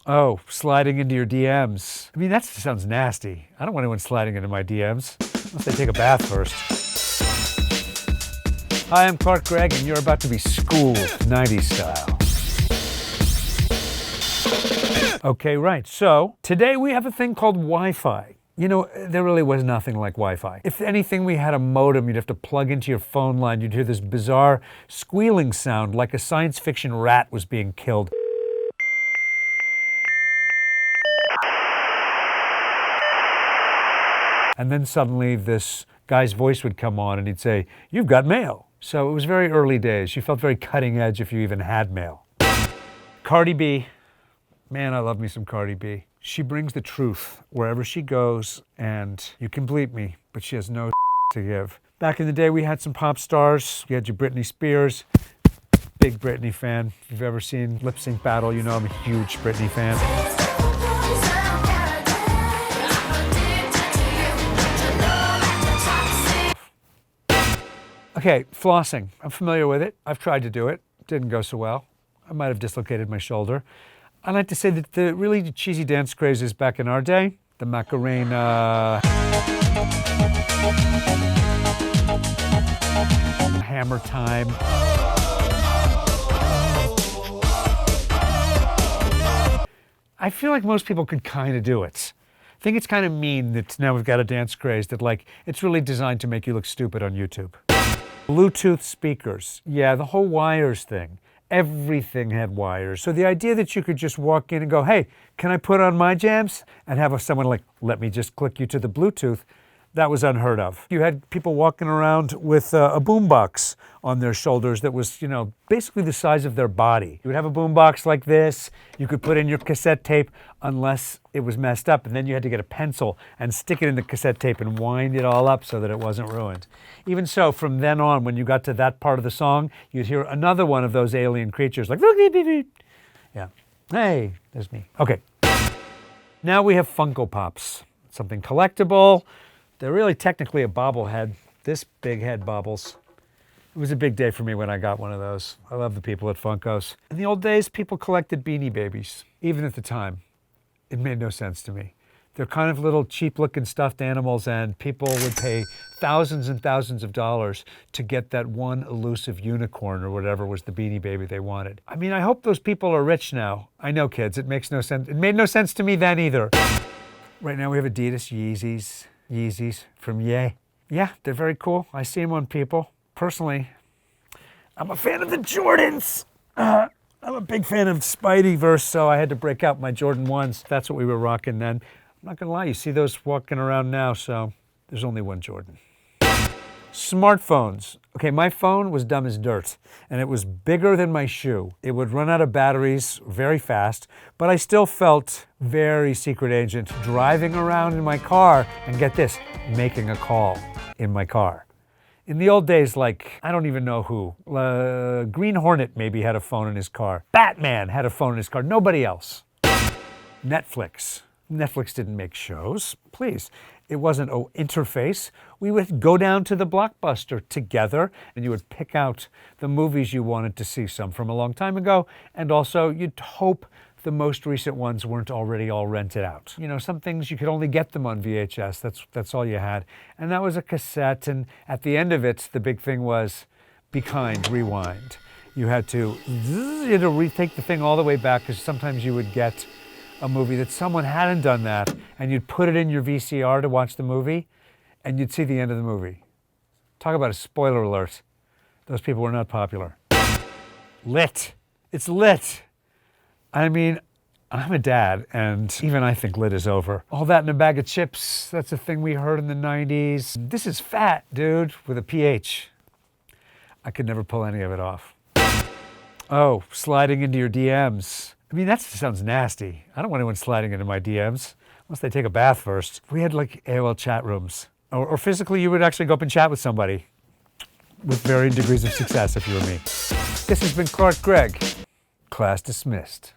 Oh, sliding into your DMs. I mean, that sounds nasty. I don't want anyone sliding into my DMs, unless they take a bath first. Hi, I'm Clark Gregg, and you're about to be schooled 90s style. Okay, right, so today we have a thing called Wi-Fi. You know, there really was nothing like Wi-Fi. If anything, we had a modem. You'd have to plug into your phone line. You'd hear this bizarre squealing sound like a science fiction rat was being killed. And then suddenly this guy's voice would come on and he'd say, "You've got mail." So it was very early days. You felt very cutting edge if you even had mail. Cardi B. Man, I love me some Cardi B. She brings the truth wherever she goes, and you can bleep me, but she has no to give. Back in the day, we had some pop stars. You had your Britney Spears. Big Britney fan. If you've ever seen Lip Sync Battle, you know I'm a huge Britney fan. Okay, flossing. I'm familiar with it. I've tried to do it. Didn't go so well. I might have dislocated my shoulder. I like to say that the really cheesy dance crazes back in our day, the Macarena, Hammer Time. I feel like most people could kind of do it. I think it's kind of mean that now we've got a dance craze that, like, it's really designed to make you look stupid on YouTube. Bluetooth speakers. Yeah, the whole wires thing. Everything had wires. So the idea that you could just walk in and go, "Hey, can I put on my jams?" and have someone like, "Let me just click you to the Bluetooth," that was unheard of. You had people walking around with a boombox on their shoulders that was, you know, basically the size of their body. You would have a boombox like this. You could put in your cassette tape unless it was messed up, and then you had to get a pencil and stick it in the cassette tape and wind it all up so that it wasn't ruined. Even so, from then on, when you got to that part of the song, you'd hear another one of those alien creatures like, yeah, hey, there's me. Okay, now we have Funko Pops, something collectible. They're really technically a bobblehead. This big head bobbles. It was a big day for me when I got one of those. I love the people at Funko's. In the old days, people collected Beanie Babies. Even at the time, it made no sense to me. They're kind of little cheap-looking stuffed animals, and people would pay thousands and thousands of dollars to get that one elusive unicorn or whatever was the Beanie Baby they wanted. I mean, I hope those people are rich now. I know, kids, it makes no sense. It made no sense to me then either. Right now we have Adidas Yeezys from Ye. Yeah, they're very cool. I see them on people. Personally, I'm a fan of the Jordans. I'm a big fan of Spideyverse, so I had to break out my Jordan 1s. That's what we were rocking then. I'm not gonna lie, you see those walking around now, so there's only one Jordan. Smartphones. Okay, my phone was dumb as dirt, and it was bigger than my shoe. It would run out of batteries very fast, but I still felt very secret agent driving around in my car, and get this, making a call in my car. In the old days, like, I don't even know who. Green Hornet maybe had a phone in his car. Batman had a phone in his car. Nobody else. Netflix. Netflix didn't make shows, please. It wasn't an interface. We would go down to the Blockbuster together, and you would pick out the movies you wanted to see, some from a long time ago, and also you'd hope the most recent ones weren't already all rented out. You know, some things you could only get them on VHS. That's all you had. And that was a cassette, and at the end of it, the big thing was be kind, rewind. You had to retake the thing all the way back, because sometimes you would get a movie that someone hadn't done that, and you'd put it in your VCR to watch the movie, and you'd see the end of the movie. Talk about a spoiler alert. Those people were not popular. Lit. It's lit. I mean, I'm a dad, and even I think lit is over. All that in a bag of chips, that's a thing we heard in the 90s. This is fat, dude, with a PH. I could never pull any of it off. Oh, sliding into your DMs. I mean, that sounds nasty. I don't want anyone sliding into my DMs, unless they take a bath first. We had like AOL chat rooms. Or physically, you would actually go up and chat with somebody with varying degrees of success if you were me. This has been Clark Gregg. Class dismissed.